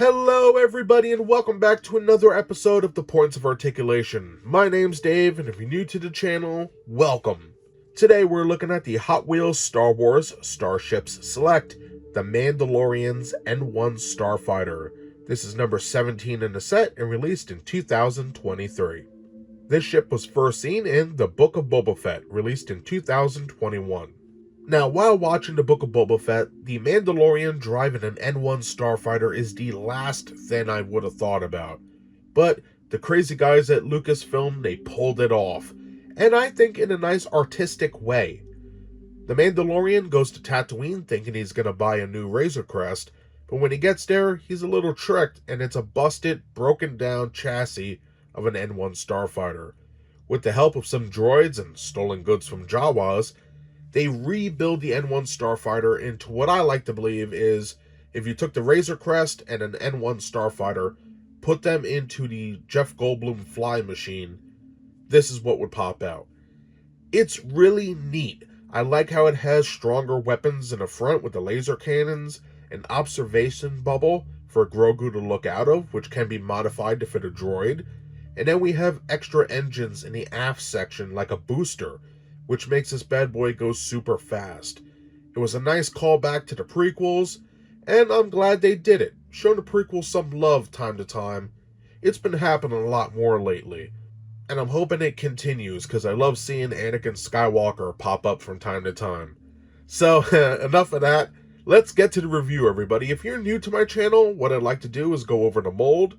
Hello everybody and welcome back to another episode of The Points of Articulation. My name's Dave and if you're new to the channel, welcome. Today we're looking at the Hot Wheels Star Wars Starships Select, the Mandalorian's N-1 Starfighter. This is number 17 in the set and released in 2023. This ship was first seen in The Book of Boba Fett, released in 2021. Now, while watching the Book of Boba Fett, the Mandalorian driving an N-1 Starfighter is the last thing I would have thought about. But the crazy guys at Lucasfilm, they pulled it off. And I think in a nice artistic way. The Mandalorian goes to Tatooine thinking he's going to buy a new Razor Crest, but when he gets there, he's a little tricked and it's a busted, broken down chassis of an N-1 Starfighter. With the help of some droids and stolen goods from Jawas, they rebuild the N-1 Starfighter into what I like to believe is if you took the Razor Crest and an N-1 Starfighter, put them into the Jeff Goldblum fly machine, this is what would pop out. It's really neat. I like how it has stronger weapons in the front with the laser cannons, an observation bubble for Grogu to look out of, which can be modified to fit a droid, and then we have extra engines in the aft section like a booster, which makes this bad boy go super fast. It was a nice callback to the prequels, and I'm glad they did it. Show the prequels some love time to time. It's been happening a lot more lately, and I'm hoping it continues because I love seeing Anakin Skywalker pop up from time to time. So, enough of that. Let's get to the review, everybody. If you're new to my channel, what I'd like to do is go over the mold,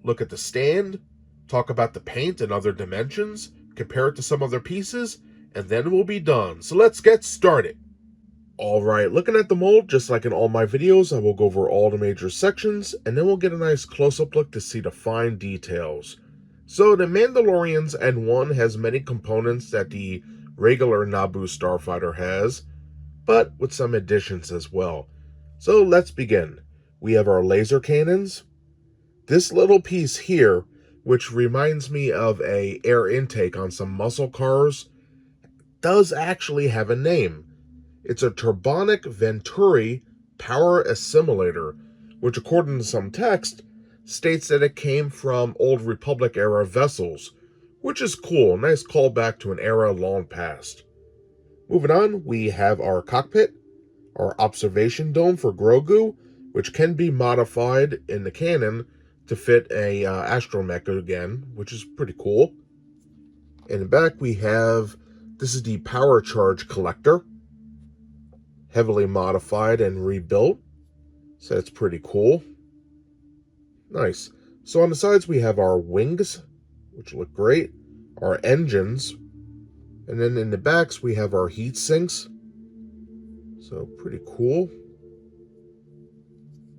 look at the stand, talk about the paint and other dimensions, compare it to some other pieces, and then we'll be done. So let's get started. Alright, looking at the mold, just like in all my videos, I will go over all the major sections, and then we'll get a nice close-up look to see the fine details. So the Mandalorian's N-1 has many components that the regular Naboo Starfighter has, but with some additions as well. So let's begin. We have our laser cannons. This little piece here, which reminds me of an air intake on some muscle cars, does actually have a name. It's a Turbonic Venturi Power Assimilator, which according to some text, states that it came from Old Republic era vessels, which is cool, nice callback to an era long past. Moving on, we have our cockpit, our observation dome for Grogu, which can be modified in the canon to fit a astromech again, which is pretty cool. In the back we have, this is the power charge collector, heavily modified and rebuilt, so that's pretty cool. Nice. So on the sides we have our wings, which look great, our engines, and then in the backs we have our heat sinks, so pretty cool.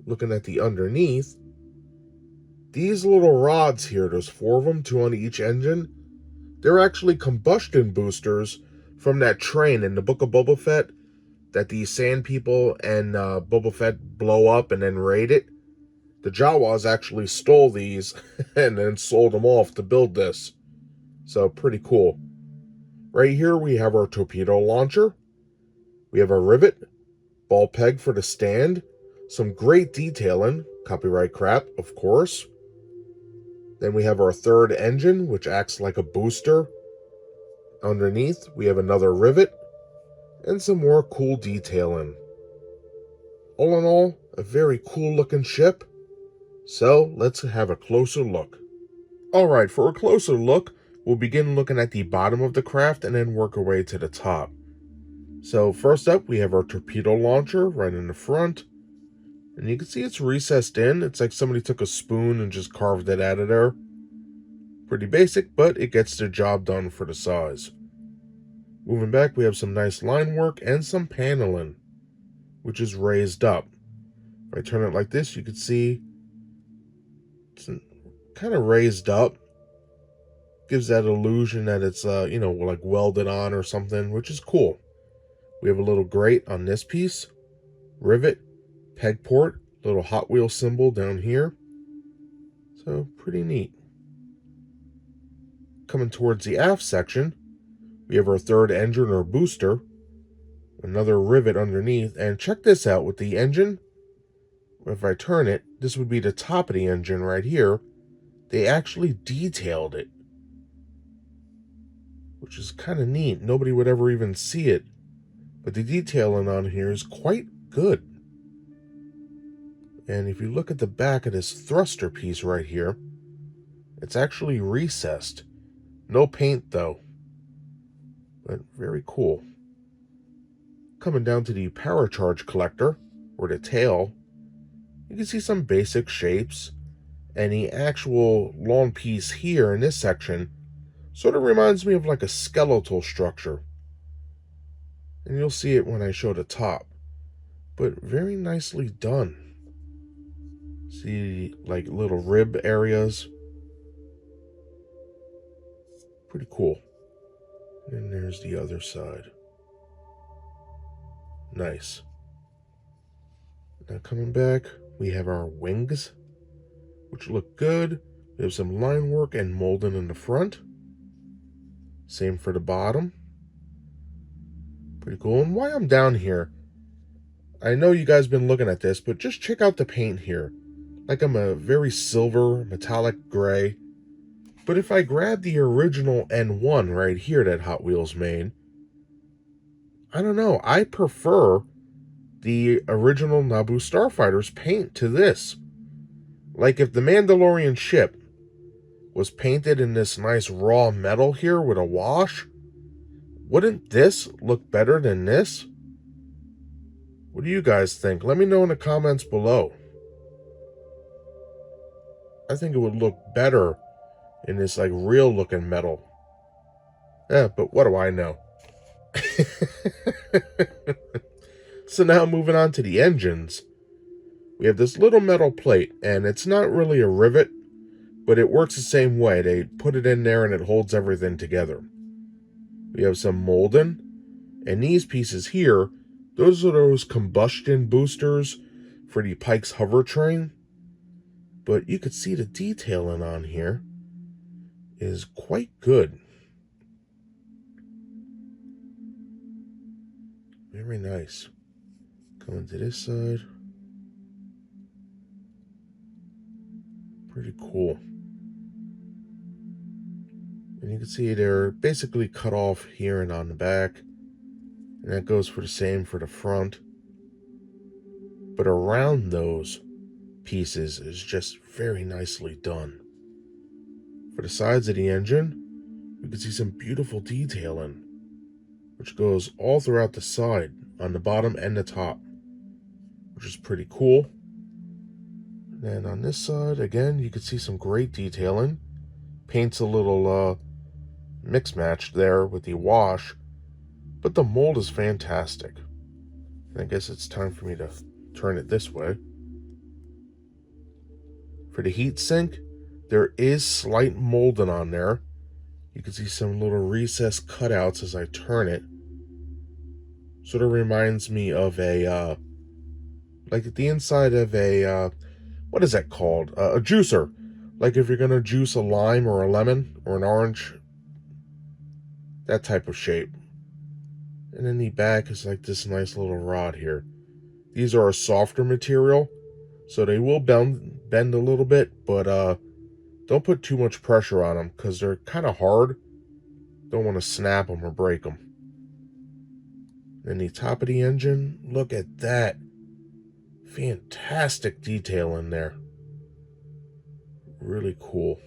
Looking at the underneath, these little rods here, there's 4 of them, 2 on each engine, they're actually combustion boosters from that train in the Book of Boba Fett that the Sand People and Boba Fett blow up and then raid it. The Jawas actually stole these and then sold them off to build this. So pretty cool. Right here we have our torpedo launcher. We have our rivet, ball peg for the stand, some great detailing, copyright crap, of course. Then we have our third engine, which acts like a booster. Underneath, we have another rivet, and some more cool detailing. All in all, a very cool looking ship. So, let's have a closer look. Alright, for a closer look, we'll begin looking at the bottom of the craft and then work our way to the top. So, first up, we have our torpedo launcher right in the front. And you can see it's recessed in. It's like somebody took a spoon and just carved it out of there. Pretty basic, but it gets the job done for the size. Moving back, we have some nice line work and some paneling, which is raised up. If I turn it like this, you can see it's kind of raised up. Gives that illusion that it's, like welded on or something, which is cool. We have a little grate on this piece, rivet, peg port, little Hot Wheel symbol down here. So pretty neat. Coming towards the aft section, we have our third engine or booster, another rivet underneath, and check this out with the engine. If I turn it, this would be the top of the engine right here. They actually detailed it, which is kind of neat. Nobody would ever even see it, but the detailing on here is quite good. And if you look at the back of this thruster piece right here, it's actually recessed. No paint though, but very cool. Coming down to the power charge collector, or the tail, you can see some basic shapes, and the actual long piece here in this section sort of reminds me of like a skeletal structure. And you'll see it when I show the top, but very nicely done. See like little rib areas. Pretty cool. And there's the other side. Nice. Now coming back, we have our wings, which look good. We have some line work and molding in the front. Same for the bottom. Pretty cool. And while I'm down here, I know you guys been looking at this, but just check out the paint here. Like I'm a very silver, metallic gray. But if I grab the original N-1 right here that Hot Wheels made, I don't know, I prefer the original Naboo Starfighter's paint to this. Like if the Mandalorian ship was painted in this nice raw metal here with a wash, wouldn't this look better than this? What do you guys think? Let me know in the comments below. I think it would look better in this like real looking metal. But what do I know? So now moving on to the engines. We have this little metal plate, and it's not really a rivet, but it works the same way. They put it in there and it holds everything together. We have some molding, and these pieces here, those are those combustion boosters for the Pike's hover train. But you could see the detailing on here is quite good. Very nice. Coming to this side. Pretty cool. And you can see they're basically cut off here and on the back. And that goes for the same for the front. But around those pieces is just very nicely done. For the sides of the engine, you can see some beautiful detailing, which goes all throughout the side, on the bottom and the top, which is pretty cool. And on this side, again, you can see some great detailing. Paint's a little mix matched there with the wash, but the mold is fantastic. And I guess it's time for me to turn it this way. For the heat sink, there is slight molding on there. You can see some little recessed cutouts as I turn it. Sort of reminds me of a, like the inside of a, what is that called? A juicer. Like if you're going to juice a lime or a lemon or an orange. That type of shape. And then the back is like this nice little rod here. These are a softer material, so they will bend a little bit, but don't put too much pressure on them because they're kind of hard. Don't want to snap them or break them. Then the top of the engine, look at that. Fantastic detail in there. Really cool.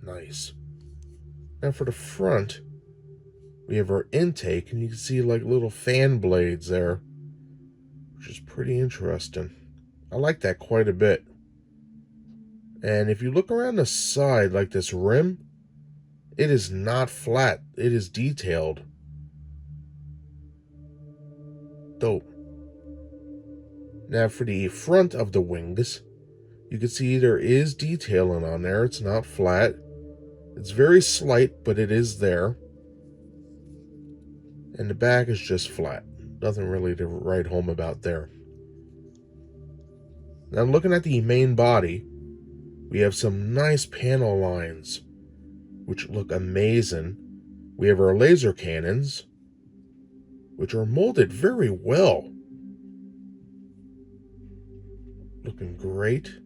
Nice. Now for the front, we have our intake, and you can see like little fan blades there, which is pretty interesting. I like that quite a bit. And if you look around the side, like this rim, it is not flat. It is detailed. Dope. Now for the front of the wings, you can see there is detailing on there. It's not flat. It's very slight, but it is there. And the back is just flat. Nothing really to write home about there. Now looking at the main body, we have some nice panel lines, which look amazing. We have our laser cannons, which are molded very well. Looking great.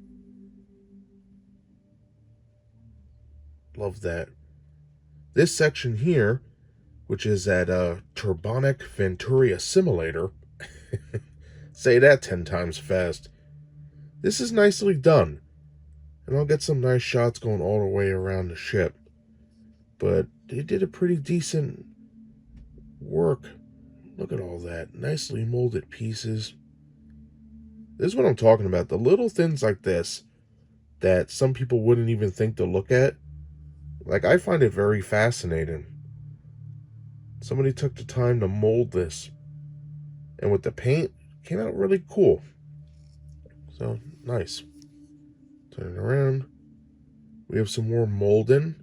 Love that. This section here, which is at Turbonic Venturi Assimilator, say that 10 times fast. This is nicely done, and I'll get some nice shots going all the way around the ship. But they did a pretty decent work. Look at all that. Nicely molded pieces. This is what I'm talking about. The little things like this that some people wouldn't even think to look at. Like, I find it very fascinating. Somebody took the time to mold this. And with the paint, it came out really cool. So, nice. Turn it around. We have some more molding,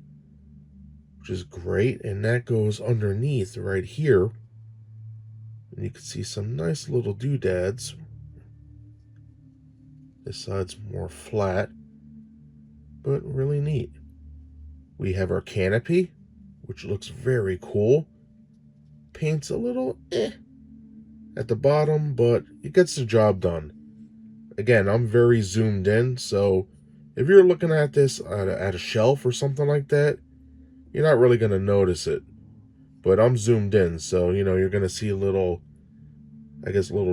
which is great. And that goes underneath right here. And you can see some nice little doodads. This side's more flat, but really neat. We have our canopy, which looks very cool. Paint's a little at the bottom, but it gets the job done. Again, I'm very zoomed in, so if you're looking at this at a shelf or something like that, you're not really going to notice it. But I'm zoomed in, so, you're going to see little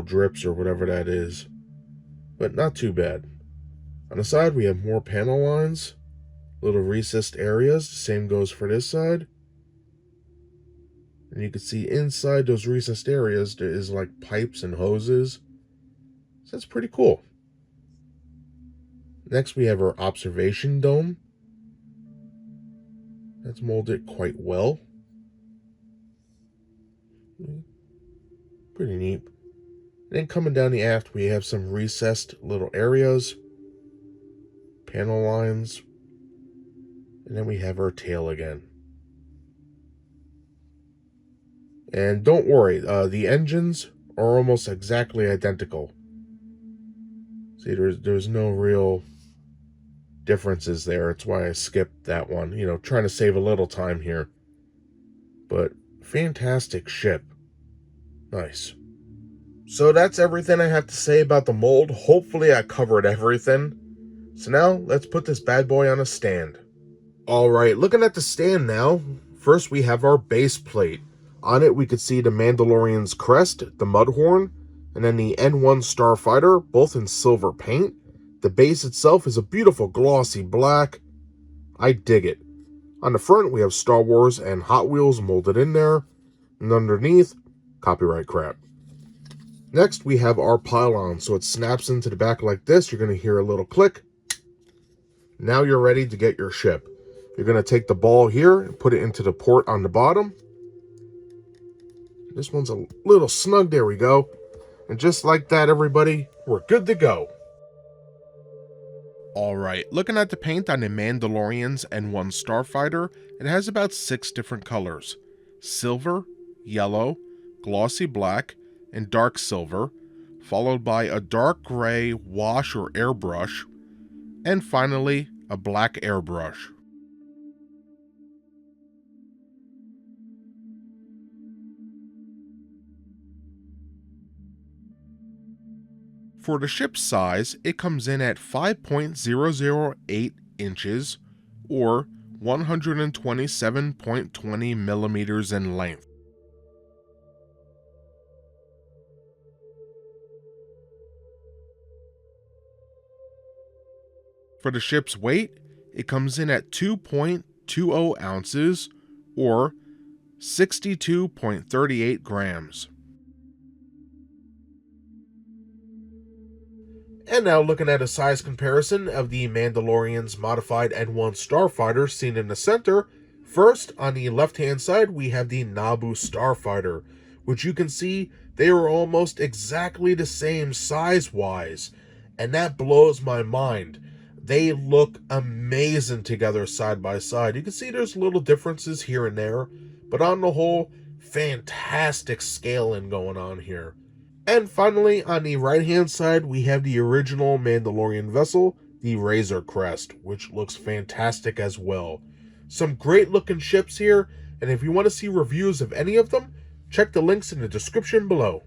drips or whatever that is. But not too bad. On the side, we have more panel lines, little recessed areas. Same goes for this side. And you can see inside those recessed areas, there is like pipes and hoses. So that's pretty cool. Next, we have our observation dome. That's molded quite well. Pretty neat. And then coming down the aft, we have some recessed little areas, panel lines, and then we have our tail again. And don't worry, the engines are almost exactly identical. See, there's no real differences there. It's why I skipped that one, trying to save a little time here. But fantastic ship. Nice. So that's everything I have to say about the mold. Hopefully I covered everything. So now let's put this bad boy on a stand. Alright, looking at the stand now. First we have our base plate. On it we could see the Mandalorian's crest, the Mudhorn, and then the N-1 Starfighter, both in silver paint. The base itself is a beautiful glossy black. I dig it. On the front we have Star Wars and Hot Wheels molded in there. And underneath, copyright crap. Next, we have our pylon, so it snaps into the back like this. You're going to hear a little click. Now you're ready to get your ship. You're going to take the ball here and put it into the port on the bottom. This one's a little snug. There we go. And just like that, everybody, we're good to go. Alright, looking at the paint on the Mandalorian's N-1 Starfighter, it has about 6 different colors. Silver, yellow, glossy black, and dark silver, followed by a dark gray wash or airbrush, and finally a black airbrush. For the ship's size, it comes in at 5.008 inches or 127.20 millimeters in length. For the ship's weight, it comes in at 2.20 ounces or 62.38 grams. And now looking at a size comparison of the Mandalorian's modified N-1 Starfighter seen in the center. First, on the left-hand side, we have the Naboo Starfighter, which you can see they are almost exactly the same size-wise, and that blows my mind. They look amazing together side by side. You can see there's little differences here and there, but on the whole, fantastic scaling going on here. And finally, on the right-hand side, we have the original Mandalorian vessel, the Razor Crest, which looks fantastic as well. Some great-looking ships here, and if you want to see reviews of any of them, check the links in the description below.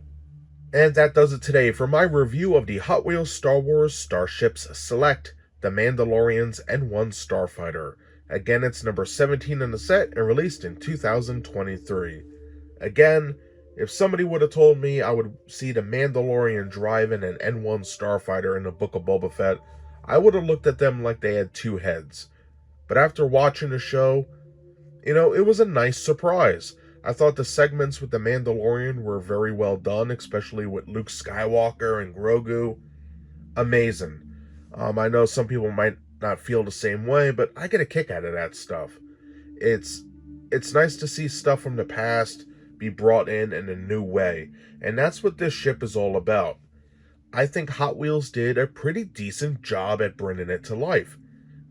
And that does it today for my review of the Hot Wheels Star Wars Starships Select, the Mandalorian's N-1 Starfighter. Again, it's number 17 in the set and released in 2023. Again, if somebody would have told me I would see the Mandalorian driving an N-1 Starfighter in the Book of Boba Fett, I would have looked at them like they had two heads. But after watching the show, it was a nice surprise. I thought the segments with the Mandalorian were very well done, especially with Luke Skywalker and Grogu. Amazing. I know some people might not feel the same way, but I get a kick out of that stuff. It's nice to see stuff from the past be brought in a new way, and that's what this ship is all about. I think Hot Wheels did a pretty decent job at bringing it to life.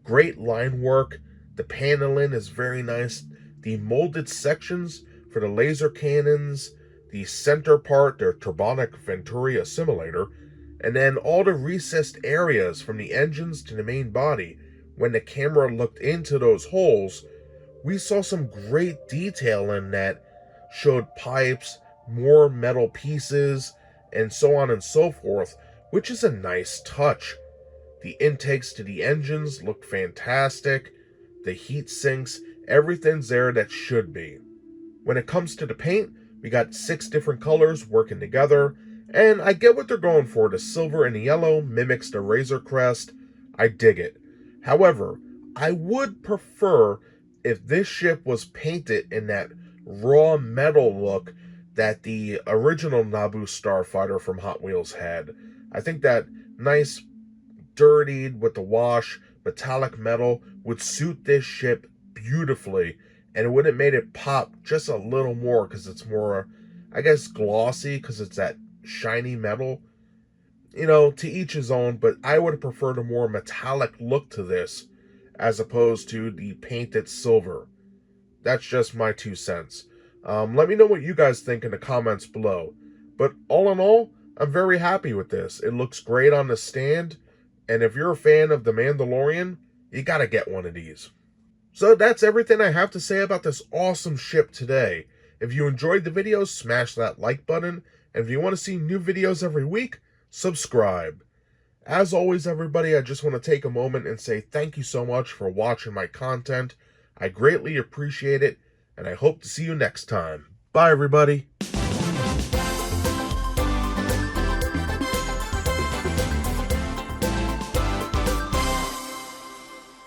Great line work, the paneling is very nice, the molded sections for the laser cannons, the center part, the turbonic Venturi assimilator, and then all the recessed areas from the engines to the main body. When the camera looked into those holes, we saw some great detail in that, showed pipes, more metal pieces, and so on and so forth, which is a nice touch. The intakes to the engines look fantastic, the heat sinks, everything's there that should be. When it comes to the paint, we got 6 different colors working together, and I get what they're going for. The silver and the yellow mimics the Razor Crest. I dig it. However, I would prefer if this ship was painted in that raw metal look that the original Naboo Starfighter from Hot Wheels had. I think that nice, dirtied with the wash, metallic metal would suit this ship beautifully, and it would have made it pop just a little more because it's more, I guess, glossy because it's that shiny metal. To each his own, but I would have preferred a more metallic look to this as opposed to the painted silver. That's just my 2 cents. Let me know what you guys think in the comments below. But all in all, I'm very happy with this. It looks great on the stand, and if you're a fan of The Mandalorian, you gotta get one of these. So that's everything I have to say about this awesome ship today. If you enjoyed the video, smash that like button, and if you want to see new videos every week, subscribe. As always, everybody, I just want to take a moment and say thank you so much for watching my content. I greatly appreciate it, and I hope to see you next time. Bye, everybody.